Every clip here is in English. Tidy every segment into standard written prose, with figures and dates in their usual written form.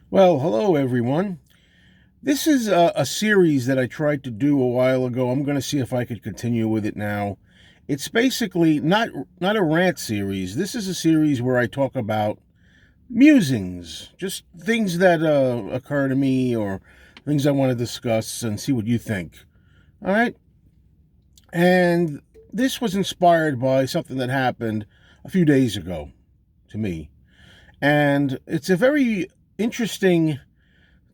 Well, hello everyone. This is a series that I tried to do a while ago. I'm going to see if I could continue with it now. It's basically not a rant series. This is a series where I talk about musings, just things that occur to me or things I want to discuss and see what you think. All right? And this was inspired by something that happened a few days ago to me. And it's a very interesting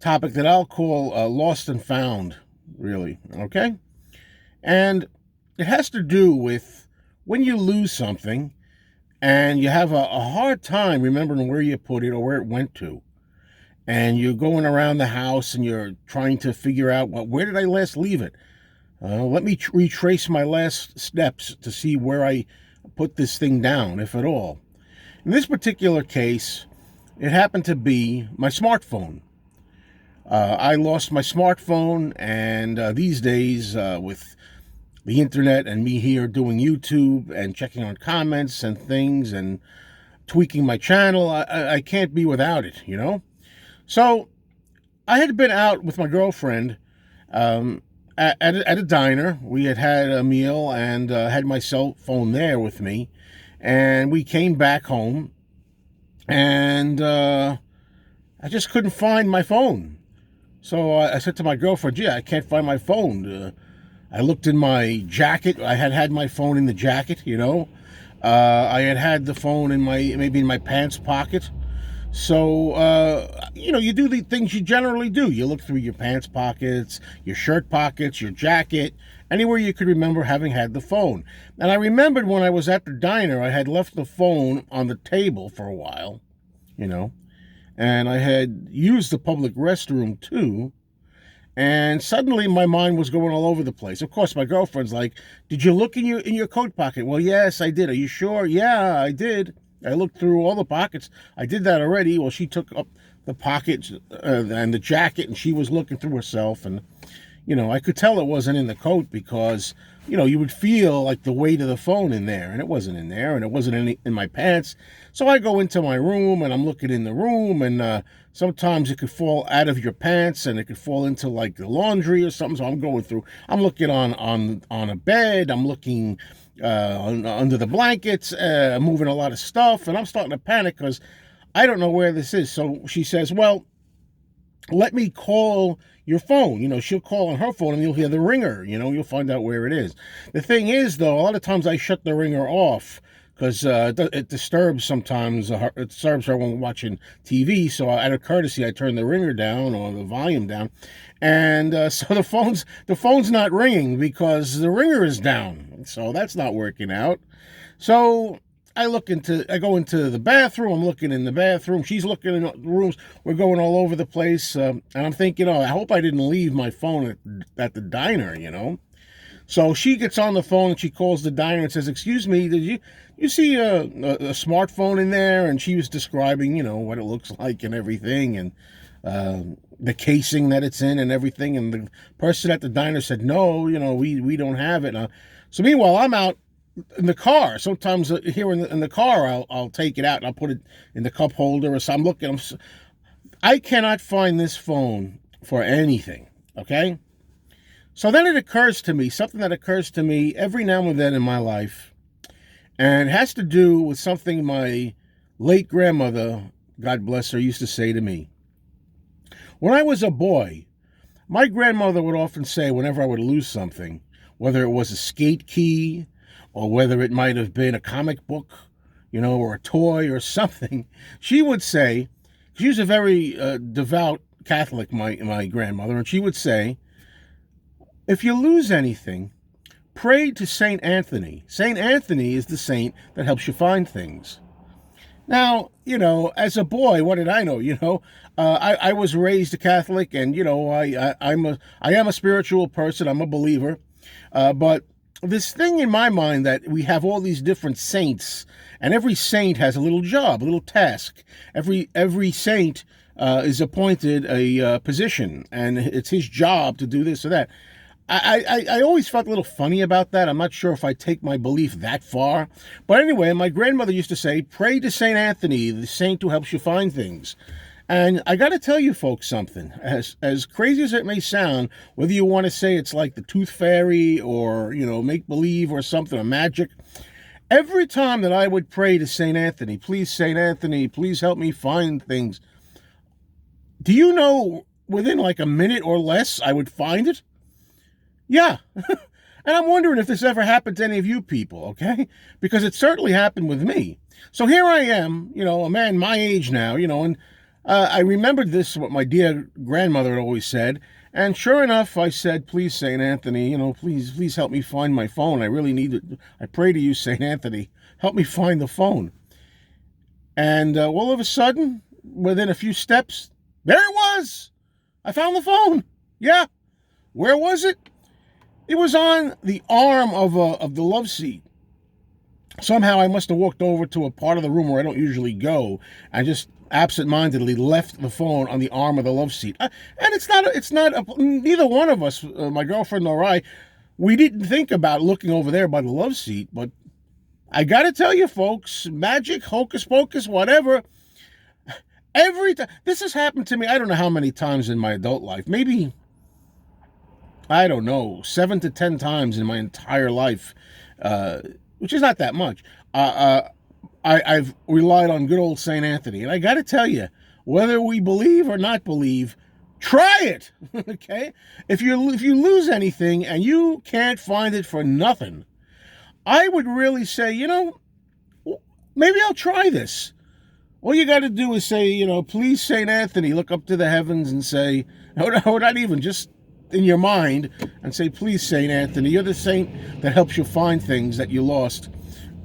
topic that I'll call lost and found, really. Okay? And it has to do with when you lose something and you have a hard time remembering where you put it or where it went to. And you're going around the house and you're trying to figure out, well, where did I last leave it? Let me retrace my last steps to see where I put this thing down, if at all. In this particular case, it happened to be my smartphone. I lost my smartphone, and these days, with the internet and me here doing YouTube and checking on comments and things and tweaking my channel, I can't be without it, you know? So I had been out with my girlfriend at a diner. We had a meal and had my cell phone there with me. And we came back home, and I just couldn't find my phone. So I said to my girlfriend, "Gee, I can't find my phone." I looked in my jacket. I had my phone in the jacket, you know. I had the phone in maybe in my pants pocket. So you do the things you generally do. You look through your pants pockets, your shirt pockets, your jacket, anywhere you could remember having had the phone. And I remembered when I was at the diner, I had left the phone on the table for a while, you know, and I had used the public restroom too. And suddenly my mind was going all over the place. Of course, my girlfriend's like, "Did you look in your coat pocket?" "Well, yes, I did." "Are you sure?" "Yeah, I did. I looked through all the pockets. I did that already." Well, she took up the pockets and the jacket, and she was looking through herself, and I could tell it wasn't in the coat because, you would feel like the weight of the phone in there, and it wasn't in there, and it wasn't in my pants. So I go into my room, and I'm looking in the room, and sometimes it could fall out of your pants, and it could fall into like the laundry or something. So I'm going through. I'm looking on a bed. I'm looking under the blankets, moving a lot of stuff, and I'm starting to panic because I don't know where this is. So she says, "Well, let me call your phone." She'll call on her phone and you'll hear the ringer. You'll find out where it is. The thing is, though, a lot of times I shut the ringer off because it disturbs sometimes. It disturbs her when we're watching TV. So out of courtesy, I turn the ringer down or the volume down, and so the phone's not ringing because the ringer is down. So that's not working out. So I go into the bathroom. I'm looking in the bathroom. She's looking in the rooms. We're going all over the place. And I'm thinking, I hope I didn't leave my phone at the diner. So she gets on the phone and she calls the diner and says, "Excuse me, did you see a smartphone in there?" And she was describing, what it looks like and everything, and the casing that it's in and everything. And the person at the diner said, "No, we don't have it." So meanwhile, I'm out in the car. Sometimes here in the car, I'll take it out and I'll put it in the cup holder or something. I cannot find this phone for anything. Okay. So then it occurs to me, something that occurs to me every now and then in my life, and it has to do with something my late grandmother, God bless her, used to say to me. When I was a boy, my grandmother would often say, whenever I would lose something, whether it was a skate key or whether it might have been a comic book, or a toy or something, she would say, she was a very devout Catholic, my grandmother, and she would say, "If you lose anything, pray to Saint Anthony. Saint Anthony is the saint that helps you find things." Now, as a boy, what did I know? I was raised a Catholic, and I am a spiritual person. I'm a believer, but this thing in my mind that we have all these different saints, and every saint has a little job, a little task. Every saint is appointed a position, and it's his job to do this or that. I always felt a little funny about that. I'm not sure if I take my belief that far. But anyway, my grandmother used to say, "Pray to St. Anthony, the saint who helps you find things." And I got to tell you folks something. As crazy as it may sound, whether you want to say it's like the tooth fairy or, make believe or something, or magic, every time that I would pray to St. Anthony, please, St. Anthony, please help me find things, do you know within like a minute or less I would find it? Yeah. And I'm wondering if this ever happened to any of you people, okay? Because it certainly happened with me. So here I am, a man my age now, and I remembered this, what my dear grandmother had always said. And sure enough, I said, please, St. Anthony, please help me find my phone. I really need it. I pray to you, St. Anthony, help me find the phone. And all of a sudden, within a few steps, there it was. I found the phone. Yeah. Where was it? It was on the arm of the love seat. Somehow I must have walked over to a part of the room where I don't usually go. I just absentmindedly left the phone on the arm of the love seat. And neither one of us, my girlfriend nor I, we didn't think about looking over there by the love seat. But I got to tell you, folks, magic, hocus pocus, whatever. Every time this has happened to me, I don't know how many times in my adult life. Maybe, I don't know, 7 to 10 times in my entire life, which is not that much. I've relied on good old St. Anthony. And I got to tell you, whether we believe or not believe, try it, okay? If you lose anything and you can't find it for nothing, I would really say, maybe I'll try this. All you got to do is say, please, St. Anthony, look up to the heavens and say, or not even, just in your mind, and say, please, St. Anthony, you're the saint that helps you find things that you lost.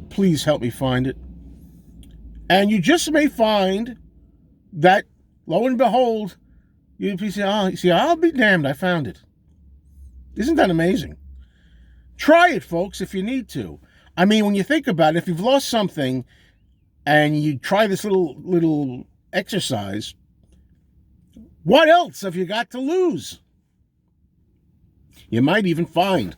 Please help me find it. And you just may find that, lo and behold, you say, I'll be damned, I found it. Isn't that amazing? Try it, folks, if you need to. I mean, when you think about it, if you've lost something and you try this little exercise, what else have you got to lose? You might even find